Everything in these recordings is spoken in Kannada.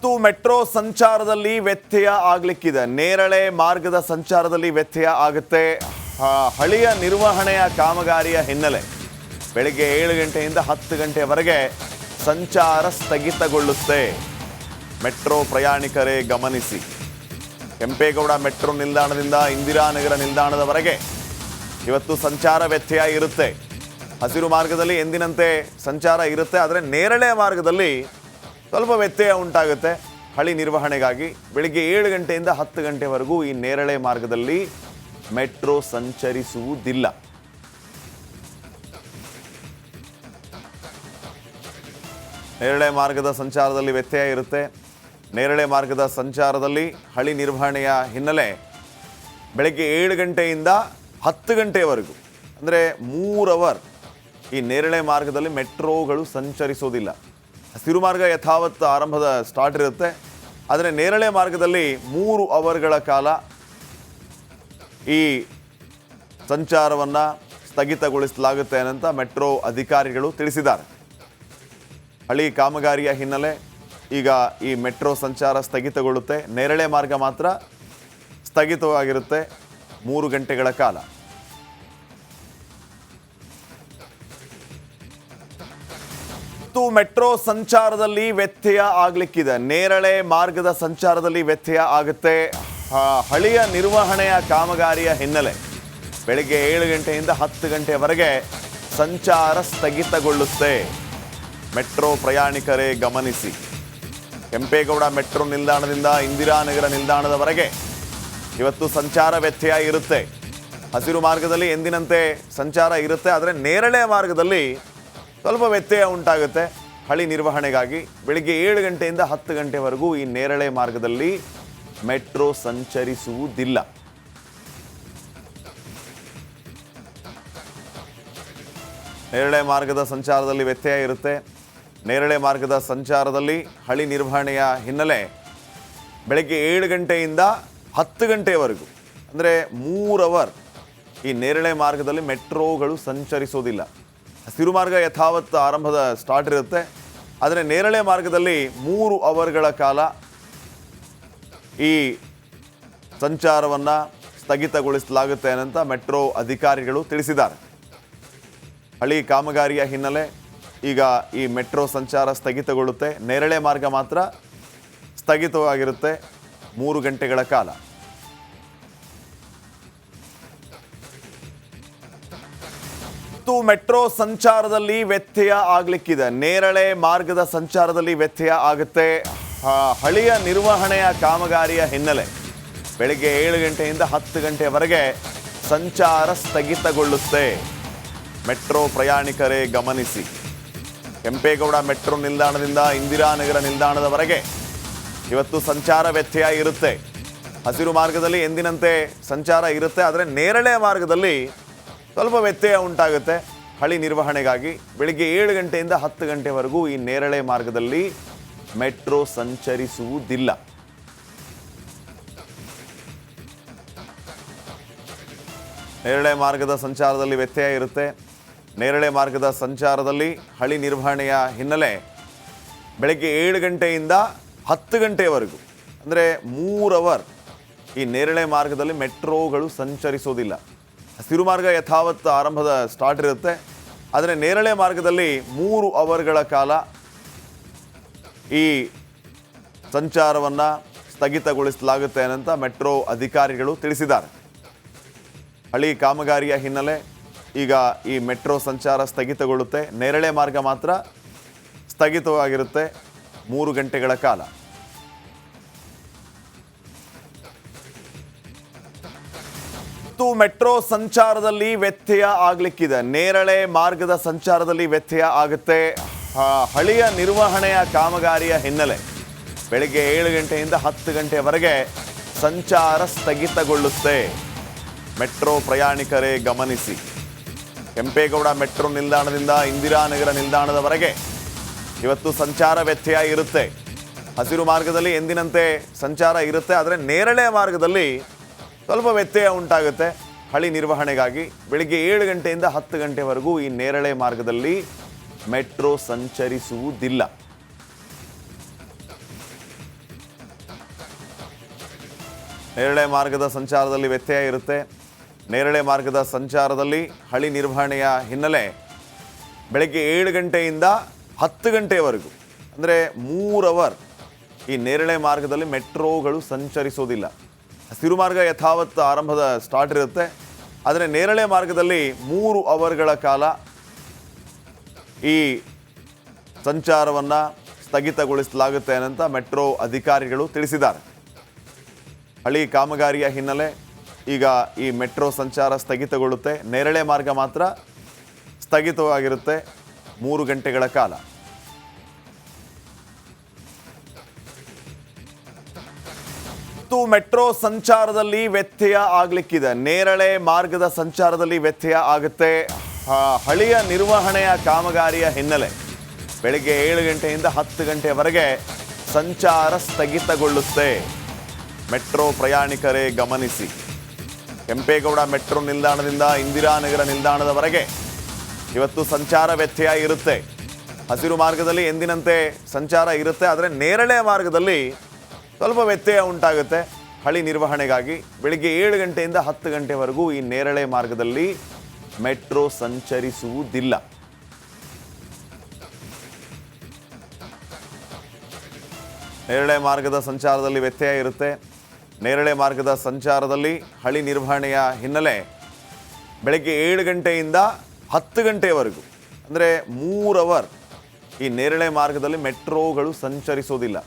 ಮತ್ತು ಮೆಟ್ರೋ ಸಂಚಾರದಲ್ಲಿ ವ್ಯತ್ಯಯ ಆಗಲಿಕ್ಕಿದೆ. ನೇರಳೆ ಮಾರ್ಗದ ಸಂಚಾರದಲ್ಲಿ ವ್ಯತ್ಯಯ ಆಗುತ್ತೆ. ಹಳಿಯ ನಿರ್ವಹಣೆಯ ಕಾಮಗಾರಿಯ ಹಿನ್ನೆಲೆ ಬೆಳಗ್ಗೆ 7 ಗಂಟೆಯಿಂದ 10 ಗಂಟೆವರೆಗೆ ಸಂಚಾರ ಸ್ಥಗಿತಗೊಳ್ಳುತ್ತೆ. ಮೆಟ್ರೋ ಪ್ರಯಾಣಿಕರೇ ಗಮನಿಸಿ. ಕೆಂಪೇಗೌಡ ಮೆಟ್ರೋ ನಿಲ್ದಾಣದಿಂದ ಇಂದಿರಾನಗರ ನಿಲ್ದಾಣದವರೆಗೆ ಇವತ್ತು ಸಂಚಾರ ವ್ಯತ್ಯಯ ಇರುತ್ತೆ. ಹಸಿರು ಮಾರ್ಗದಲ್ಲಿ ಎಂದಿನಂತೆ ಸಂಚಾರ ಇರುತ್ತೆ, ಆದರೆ ನೇರಳೆ ಮಾರ್ಗದಲ್ಲಿ ಸ್ವಲ್ಪ ವ್ಯತ್ಯಯ ಉಂಟಾಗುತ್ತೆ. ಹಳಿ ನಿರ್ವಹಣೆಗಾಗಿ ಬೆಳಿಗ್ಗೆ 7 ಗಂಟೆಯಿಂದ 10 ಗಂಟೆವರೆಗೂ ಈ ನೇರಳೆ ಮಾರ್ಗದಲ್ಲಿ ಮೆಟ್ರೋ ಸಂಚರಿಸುವುದಿಲ್ಲ. ನೇರಳೆ ಮಾರ್ಗದ ಸಂಚಾರದಲ್ಲಿ ವ್ಯತ್ಯಯ ಇರುತ್ತೆ. ನೇರಳೆ ಮಾರ್ಗದ ಸಂಚಾರದಲ್ಲಿ ಹಳಿ ನಿರ್ವಹಣೆಯ ಹಿನ್ನೆಲೆ ಬೆಳಗ್ಗೆ 7 ಗಂಟೆಯಿಂದ 10 ಗಂಟೆವರೆಗೂ ಅಂದರೆ 3 ಅವರ್ ಈ ನೇರಳೆ ಮಾರ್ಗದಲ್ಲಿ ಮೆಟ್ರೋಗಳು ಸಂಚರಿಸೋದಿಲ್ಲ. ಹಸಿರು ಮಾರ್ಗ ಯಥಾವತ್ ಆರಂಭದ ಸ್ಟಾರ್ಟ್ ಇರುತ್ತೆ, ಆದರೆ ನೇರಳೆ ಮಾರ್ಗದಲ್ಲಿ 3 ಅವರ್ಗಳ ಕಾಲ ಈ ಸಂಚಾರವನ್ನು ಸ್ಥಗಿತಗೊಳಿಸಲಾಗುತ್ತೆ ಅಂತ ಮೆಟ್ರೋ ಅಧಿಕಾರಿಗಳು ತಿಳಿಸಿದ್ದಾರೆ. ಹಳಿ ಕಾಮಗಾರಿಯ ಹಿನ್ನೆಲೆ ಈಗ ಈ ಮೆಟ್ರೋ ಸಂಚಾರ ಸ್ಥಗಿತಗೊಳ್ಳುತ್ತೆ. ನೇರಳೆ ಮಾರ್ಗ ಮಾತ್ರ ಸ್ಥಗಿತವಾಗಿರುತ್ತೆ 3 ಗಂಟೆಗಳ ಕಾಲ. ಮತ್ತು ಮೆಟ್ರೋ ಸಂಚಾರದಲ್ಲಿ ವ್ಯತ್ಯಯ ಆಗಲಿಕ್ಕಿದೆ. ನೇರಳೆ ಮಾರ್ಗದ ಸಂಚಾರದಲ್ಲಿ ವ್ಯತ್ಯಯ ಆಗುತ್ತೆ. ಹಳಿಯ ನಿರ್ವಹಣೆಯ ಕಾಮಗಾರಿಯ ಹಿನ್ನೆಲೆ ಬೆಳಗ್ಗೆ 7 ಗಂಟೆಯಿಂದ 10 ಗಂಟೆವರೆಗೆ ಸಂಚಾರ ಸ್ಥಗಿತಗೊಳ್ಳುತ್ತೆ. ಮೆಟ್ರೋ ಪ್ರಯಾಣಿಕರೇ ಗಮನಿಸಿ. ಕೆಂಪೇಗೌಡ ಮೆಟ್ರೋ ನಿಲ್ದಾಣದಿಂದ ಇಂದಿರಾನಗರ ನಿಲ್ದಾಣದವರೆಗೆ ಇವತ್ತು ಸಂಚಾರ ವ್ಯತ್ಯಯ ಇರುತ್ತೆ. ಹಸಿರು ಮಾರ್ಗದಲ್ಲಿ ಎಂದಿನಂತೆ ಸಂಚಾರ ಇರುತ್ತೆ, ಆದರೆ ನೇರಳೆ ಮಾರ್ಗದಲ್ಲಿ ಸ್ವಲ್ಪ ವ್ಯತ್ಯಯ ಉಂಟಾಗುತ್ತೆ. ಹಳಿ ನಿರ್ವಹಣೆಗಾಗಿ ಬೆಳಿಗ್ಗೆ 7 ಗಂಟೆಯಿಂದ 10 ಗಂಟೆವರೆಗೂ ಈ ನೇರಳೆ ಮಾರ್ಗದಲ್ಲಿ ಮೆಟ್ರೋ ಸಂಚರಿಸುವುದಿಲ್ಲ. ನೇರಳೆ ಮಾರ್ಗದ ಸಂಚಾರದಲ್ಲಿ ವ್ಯತ್ಯಯ ಇರುತ್ತೆ. ನೇರಳೆ ಮಾರ್ಗದ ಸಂಚಾರದಲ್ಲಿ ಹಳಿ ನಿರ್ವಹಣೆಯ ಹಿನ್ನೆಲೆ ಬೆಳಗ್ಗೆ 7 ಗಂಟೆಯಿಂದ 10 ಗಂಟೆವರೆಗೂ ಅಂದರೆ 3 ಅವರ್ ಈ ನೇರಳೆ ಮಾರ್ಗದಲ್ಲಿ ಮೆಟ್ರೋಗಳು ಸಂಚರಿಸೋದಿಲ್ಲ. ಹಸಿರು ಮಾರ್ಗ ಯಥಾವತ್ ಆರಂಭದ ಸ್ಟಾರ್ಟ್ ಇರುತ್ತೆ, ಆದರೆ ನೇರಳೆ ಮಾರ್ಗದಲ್ಲಿ 3 ಅವರ್ಗಳ ಕಾಲ ಈ ಸಂಚಾರವನ್ನು ಸ್ಥಗಿತಗೊಳಿಸಲಾಗುತ್ತೆ ಅಂತ ಮೆಟ್ರೋ ಅಧಿಕಾರಿಗಳು ತಿಳಿಸಿದ್ದಾರೆ. ಹಳಿ ಕಾಮಗಾರಿಯ ಹಿನ್ನೆಲೆ ಈಗ ಈ ಮೆಟ್ರೋ ಸಂಚಾರ ಸ್ಥಗಿತಗೊಳ್ಳುತ್ತೆ. ನೇರಳೆ ಮಾರ್ಗ ಮಾತ್ರ ಸ್ಥಗಿತವಾಗಿರುತ್ತೆ 3 ಗಂಟೆಗಳ ಕಾಲ. ಮತ್ತು ಮೆಟ್ರೋ ಸಂಚಾರದಲ್ಲಿ ವ್ಯತ್ಯಯ ಆಗಲಿಕ್ಕಿದೆ. ನೇರಳೆ ಮಾರ್ಗದ ಸಂಚಾರದಲ್ಲಿ ವ್ಯತ್ಯಯ ಆಗುತ್ತೆ. ಹಳಿಯ ನಿರ್ವಹಣೆಯ ಕಾಮಗಾರಿಯ ಹಿನ್ನೆಲೆ ಬೆಳಗ್ಗೆ 7 ಗಂಟೆಯಿಂದ 10 ಗಂಟೆವರೆಗೆ ಸಂಚಾರ ಸ್ಥಗಿತಗೊಳ್ಳುತ್ತೆ. ಮೆಟ್ರೋ ಪ್ರಯಾಣಿಕರೇ ಗಮನಿಸಿ. ಕೆಂಪೇಗೌಡ ಮೆಟ್ರೋ ನಿಲ್ದಾಣದಿಂದ ಇಂದಿರಾನಗರ ನಿಲ್ದಾಣದವರೆಗೆ ಇವತ್ತು ಸಂಚಾರ ವ್ಯತ್ಯಯ ಇರುತ್ತೆ. ಹಸಿರು ಮಾರ್ಗದಲ್ಲಿ ಎಂದಿನಂತೆ ಸಂಚಾರ ಇರುತ್ತೆ, ಆದರೆ ನೇರಳೆ ಮಾರ್ಗದಲ್ಲಿ ಸ್ವಲ್ಪ ವ್ಯತ್ಯಯ ಉಂಟಾಗುತ್ತೆ. ಹಳಿ ನಿರ್ವಹಣೆಗಾಗಿ ಬೆಳಿಗ್ಗೆ 7 ಗಂಟೆಯಿಂದ 10 ಗಂಟೆವರೆಗೂ ಈ ನೇರಳೆ ಮಾರ್ಗದಲ್ಲಿ ಮೆಟ್ರೋ ಸಂಚರಿಸುವುದಿಲ್ಲ. ನೇರಳೆ ಮಾರ್ಗದ ಸಂಚಾರದಲ್ಲಿ ವ್ಯತ್ಯಯ ಇರುತ್ತೆ. ನೇರಳೆ ಮಾರ್ಗದ ಸಂಚಾರದಲ್ಲಿ ಹಳಿ ನಿರ್ವಹಣೆಯ ಹಿನ್ನೆಲೆ ಬೆಳಗ್ಗೆ 7 ಗಂಟೆಯಿಂದ 10 ಗಂಟೆವರೆಗೂ ಅಂದರೆ 3 ಅವರ್ ಈ ನೇರಳೆ ಮಾರ್ಗದಲ್ಲಿ ಮೆಟ್ರೋಗಳು ಸಂಚರಿಸೋದಿಲ್ಲ. ಹಸಿರು ಮಾರ್ಗ ಯಥಾವತ್ ಆರಂಭದ ಸ್ಟಾರ್ಟ್ ಇರುತ್ತೆ, ಆದರೆ ನೇರಳೆ ಮಾರ್ಗದಲ್ಲಿ 3 ಅವರ್ಗಳ ಕಾಲ ಈ ಸಂಚಾರವನ್ನು ಸ್ಥಗಿತಗೊಳಿಸಲಾಗುತ್ತೆ ಅಂತ ಮೆಟ್ರೋ ಅಧಿಕಾರಿಗಳು ತಿಳಿಸಿದ್ದಾರೆ. ಹಳಿ ಕಾಮಗಾರಿಯ ಹಿನ್ನೆಲೆ ಈಗ ಈ ಮೆಟ್ರೋ ಸಂಚಾರ ಸ್ಥಗಿತಗೊಳ್ಳುತ್ತೆ. ನೇರಳೆ ಮಾರ್ಗ ಮಾತ್ರ ಸ್ಥಗಿತವಾಗಿರುತ್ತೆ 3 ಗಂಟೆಗಳ ಕಾಲ. ಮತ್ತು ಮೆಟ್ರೋ ಸಂಚಾರದಲ್ಲಿ ವ್ಯತ್ಯಯ ಆಗಲಿಕ್ಕಿದೆ. ನೇರಳೆ ಮಾರ್ಗದ ಸಂಚಾರದಲ್ಲಿ ವ್ಯತ್ಯಯ ಆಗುತ್ತೆ. ಹಳಿಯ ನಿರ್ವಹಣೆಯ ಕಾಮಗಾರಿಯ ಹಿನ್ನೆಲೆ ಬೆಳಗ್ಗೆ 7 ಗಂಟೆಯಿಂದ 10 ಗಂಟೆವರೆಗೆ ಸಂಚಾರ ಸ್ಥಗಿತಗೊಳ್ಳುತ್ತೆ. ಮೆಟ್ರೋ ಪ್ರಯಾಣಿಕರೇ ಗಮನಿಸಿ. ಕೆಂಪೇಗೌಡ ಮೆಟ್ರೋ ನಿಲ್ದಾಣದಿಂದ ಇಂದಿರಾನಗರ ನಿಲ್ದಾಣದವರೆಗೆ ಇವತ್ತು ಸಂಚಾರ ವ್ಯತ್ಯಯ ಇರುತ್ತೆ. ಹಸಿರು ಮಾರ್ಗದಲ್ಲಿ ಎಂದಿನಂತೆ ಸಂಚಾರ ಇರುತ್ತೆ, ಆದರೆ ನೇರಳೆ ಮಾರ್ಗದಲ್ಲಿ ಸ್ವಲ್ಪ ವ್ಯತ್ಯಯ ಉಂಟಾಗುತ್ತೆ. ಹಳಿ ನಿರ್ವಹಣೆಗಾಗಿ ಬೆಳಿಗ್ಗೆ 7 ಗಂಟೆಯಿಂದ 10 ಗಂಟೆವರೆಗೂ ಈ ನೇರಳೆ ಮಾರ್ಗದಲ್ಲಿ ಮೆಟ್ರೋ ಸಂಚರಿಸುವುದಿಲ್ಲ. ನೇರಳೆ ಮಾರ್ಗದ ಸಂಚಾರದಲ್ಲಿ ವ್ಯತ್ಯಯ ಇರುತ್ತೆ. ನೇರಳೆ ಮಾರ್ಗದ ಸಂಚಾರದಲ್ಲಿ ಹಳಿ ನಿರ್ವಹಣೆಯ ಹಿನ್ನೆಲೆ ಬೆಳಗ್ಗೆ 7 ಗಂಟೆಯಿಂದ 10 ಗಂಟೆಯವರೆಗೂ ಅಂದರೆ 3 ಅವರ್ ಈ ನೇರಳೆ ಮಾರ್ಗದಲ್ಲಿ ಮೆಟ್ರೋಗಳು ಸಂಚರಿಸೋದಿಲ್ಲ. ಹಸಿರು ಮಾರ್ಗ ಯಥಾವತ್ ಆರಂಭದ ಸ್ಟಾರ್ಟ್ ಇರುತ್ತೆ. ಆದರೆ ನೇರಳೆ ಮಾರ್ಗದಲ್ಲಿ 3 ಅವರ್ಗಳ ಕಾಲ ಈ ಸಂಚಾರವನ್ನು ಸ್ಥಗಿತಗೊಳಿಸಲಾಗುತ್ತೆ ಅಂತ ಮೆಟ್ರೋ ಅಧಿಕಾರಿಗಳು ತಿಳಿಸಿದ್ದಾರೆ. ಹಳಿ ಕಾಮಗಾರಿಯ ಹಿನ್ನೆಲೆ ಈಗ ಈ ಮೆಟ್ರೋ ಸಂಚಾರ ಸ್ಥಗಿತಗೊಳ್ಳುತ್ತೆ. ನೇರಳೆ ಮಾರ್ಗ ಮಾತ್ರ ಸ್ಥಗಿತವಾಗಿರುತ್ತೆ 3 ಗಂಟೆಗಳ ಕಾಲ. ಮೆಟ್ರೋ ಸಂಚಾರದಲ್ಲಿ ವ್ಯತ್ಯಯ ಆಗಲಿಕ್ಕಿದೆ. ನೇರಳೆ ಮಾರ್ಗದ ಸಂಚಾರದಲ್ಲಿ ವ್ಯತ್ಯಯ ಆಗುತ್ತೆ. ಹಳಿಯ ನಿರ್ವಹಣೆಯ ಕಾಮಗಾರಿಯ ಹಿನ್ನೆಲೆ ಬೆಳಗ್ಗೆ 7 ಗಂಟೆಯಿಂದ 10 ಗಂಟೆಯವರೆಗೆ ಸಂಚಾರ ಸ್ಥಗಿತಗೊಳ್ಳುತ್ತೆ. ಮೆಟ್ರೋ ಪ್ರಯಾಣಿಕರೇ ಗಮನಿಸಿ. ಕೆಂಪೇಗೌಡ ಮೆಟ್ರೋ ನಿಲ್ದಾಣದಿಂದ ಇಂದಿರಾನಗರ ನಿಲ್ದಾಣದವರೆಗೆ ಇವತ್ತು ಸಂಚಾರ ವ್ಯತ್ಯಯ ಇರುತ್ತೆ. ಹಸಿರು ಮಾರ್ಗದಲ್ಲಿ ಎಂದಿನಂತೆ ಸಂಚಾರ ಇರುತ್ತೆ. ಆದರೆ ನೇರಳೆ ಮಾರ್ಗದಲ್ಲಿ ಸ್ವಲ್ಪ ವ್ಯತ್ಯಯ ಉಂಟಾಗುತ್ತೆ. ಹಳಿ ನಿರ್ವಹಣೆಗಾಗಿ ಬೆಳಿಗ್ಗೆ 7 ಗಂಟೆಯಿಂದ 10 ಗಂಟೆವರೆಗೂ ಈ ನೇರಳೆ ಮಾರ್ಗದಲ್ಲಿ ಮೆಟ್ರೋ ಸಂಚರಿಸುವುದಿಲ್ಲ. ನೇರಳೆ ಮಾರ್ಗದ ಸಂಚಾರದಲ್ಲಿ ವ್ಯತ್ಯಯ ಇರುತ್ತೆ. ನೇರಳೆ ಮಾರ್ಗದ ಸಂಚಾರದಲ್ಲಿ ಹಳಿ ನಿರ್ವಹಣೆಯ ಹಿನ್ನೆಲೆ ಬೆಳಗ್ಗೆ 7 ಗಂಟೆಯಿಂದ 10 ಗಂಟೆಯವರೆಗೂ ಅಂದರೆ 3 ಅವರ್ ಈ ನೇರಳೆ ಮಾರ್ಗದಲ್ಲಿ ಮೆಟ್ರೋಗಳು ಸಂಚರಿಸೋದಿಲ್ಲ.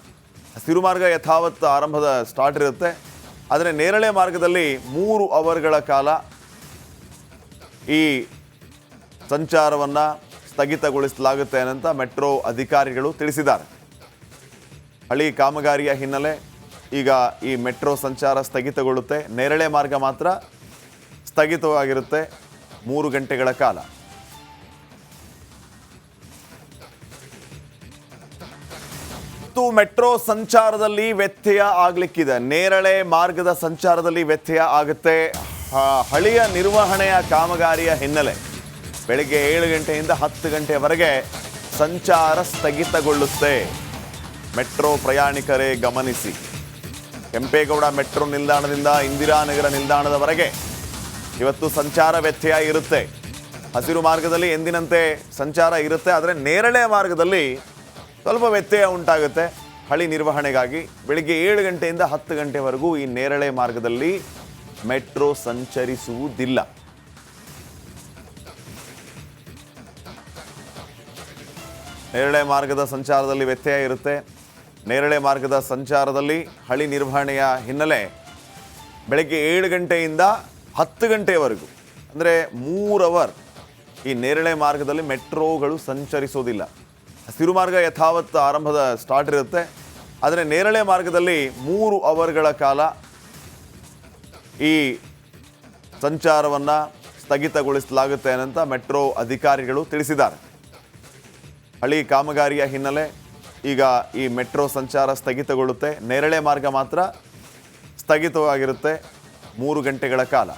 ಹಸಿರು ಮಾರ್ಗ ಯಥಾವತ್ ಆರಂಭದ ಸ್ಟಾರ್ಟ್ ಇರುತ್ತೆ. ಆದರೆ ನೇರಳೆ ಮಾರ್ಗದಲ್ಲಿ 3 ಅವರ್ಗಳ ಕಾಲ ಈ ಸಂಚಾರವನ್ನು ಸ್ಥಗಿತಗೊಳಿಸಲಾಗುತ್ತೆ ಅಂತ ಮೆಟ್ರೋ ಅಧಿಕಾರಿಗಳು ತಿಳಿಸಿದ್ದಾರೆ. ಹಳಿ ಕಾಮಗಾರಿಯ ಹಿನ್ನೆಲೆ ಈಗ ಈ ಮೆಟ್ರೋ ಸಂಚಾರ ಸ್ಥಗಿತಗೊಳ್ಳುತ್ತೆ. ನೇರಳೆ ಮಾರ್ಗ ಮಾತ್ರ ಸ್ಥಗಿತವಾಗಿರುತ್ತೆ 3 ಗಂಟೆಗಳ ಕಾಲ. ಮೆಟ್ರೋ ಸಂಚಾರದಲ್ಲಿ ವ್ಯತ್ಯಯ ಆಗಲಿಕ್ಕಿದೆ. ನೇರಳೆ ಮಾರ್ಗದ ಸಂಚಾರದಲ್ಲಿ ವ್ಯತ್ಯಯ ಆಗುತ್ತೆ. ಹಳಿಯ ನಿರ್ವಹಣೆಯ ಕಾಮಗಾರಿಯ ಹಿನ್ನೆಲೆ ಬೆಳಗ್ಗೆ 7 ಗಂಟೆಯಿಂದ 10 ಗಂಟೆಯವರೆಗೆ ಸಂಚಾರ ಸ್ಥಗಿತಗೊಳ್ಳುತ್ತೆ. ಮೆಟ್ರೋ ಪ್ರಯಾಣಿಕರೇ ಗಮನಿಸಿ. ಕೆಂಪೇಗೌಡ ಮೆಟ್ರೋ ನಿಲ್ದಾಣದಿಂದ ಇಂದಿರಾನಗರ ನಿಲ್ದಾಣದವರೆಗೆ ಇವತ್ತು ಸಂಚಾರ ವ್ಯತ್ಯಯ ಇರುತ್ತೆ. ಹಸಿರು ಮಾರ್ಗದಲ್ಲಿ ಎಂದಿನಂತೆ ಸಂಚಾರ ಇರುತ್ತೆ. ಆದರೆ ನೇರಳೆ ಮಾರ್ಗದಲ್ಲಿ ಸ್ವಲ್ಪ ವ್ಯತ್ಯಯ ಉಂಟಾಗುತ್ತೆ. ಹಳಿ ನಿರ್ವಹಣೆಗಾಗಿ ಬೆಳಿಗ್ಗೆ 7 ಗಂಟೆಯಿಂದ 10 ಗಂಟೆವರೆಗೂ ಈ ನೇರಳೆ ಮಾರ್ಗದಲ್ಲಿ ಮೆಟ್ರೋ ಸಂಚರಿಸುವುದಿಲ್ಲ. ನೇರಳೆ ಮಾರ್ಗದ ಸಂಚಾರದಲ್ಲಿ ವ್ಯತ್ಯಯ ಇರುತ್ತೆ. ನೇರಳೆ ಮಾರ್ಗದ ಸಂಚಾರದಲ್ಲಿ ಹಳಿ ನಿರ್ವಹಣೆಯ ಹಿನ್ನೆಲೆ ಬೆಳಗ್ಗೆ 7 ಗಂಟೆಯಿಂದ 10 ಗಂಟೆಯವರೆಗೂ ಅಂದರೆ 3 ಅವರ್ ಈ ನೇರಳೆ ಮಾರ್ಗದಲ್ಲಿ ಮೆಟ್ರೋಗಳು ಸಂಚರಿಸೋದಿಲ್ಲ. ಹಸಿರು ಮಾರ್ಗ ಯಥಾವತ್ ಆರಂಭದ ಸ್ಟಾರ್ಟ್ ಇರುತ್ತೆ. ಆದರೆ ನೇರಳೆ ಮಾರ್ಗದಲ್ಲಿ 3 ಅವರ್ಗಳ ಕಾಲ ಈ ಸಂಚಾರವನ್ನು ಸ್ಥಗಿತಗೊಳಿಸಲಾಗುತ್ತೆ ಅಂತ ಮೆಟ್ರೋ ಅಧಿಕಾರಿಗಳು ತಿಳಿಸಿದ್ದಾರೆ. ಹಳಿ ಕಾಮಗಾರಿಯ ಹಿನ್ನೆಲೆ ಈಗ ಈ ಮೆಟ್ರೋ ಸಂಚಾರ ಸ್ಥಗಿತಗೊಳ್ಳುತ್ತೆ. ನೇರಳೆ ಮಾರ್ಗ ಮಾತ್ರ ಸ್ಥಗಿತವಾಗಿರುತ್ತೆ 3 ಗಂಟೆಗಳ ಕಾಲ.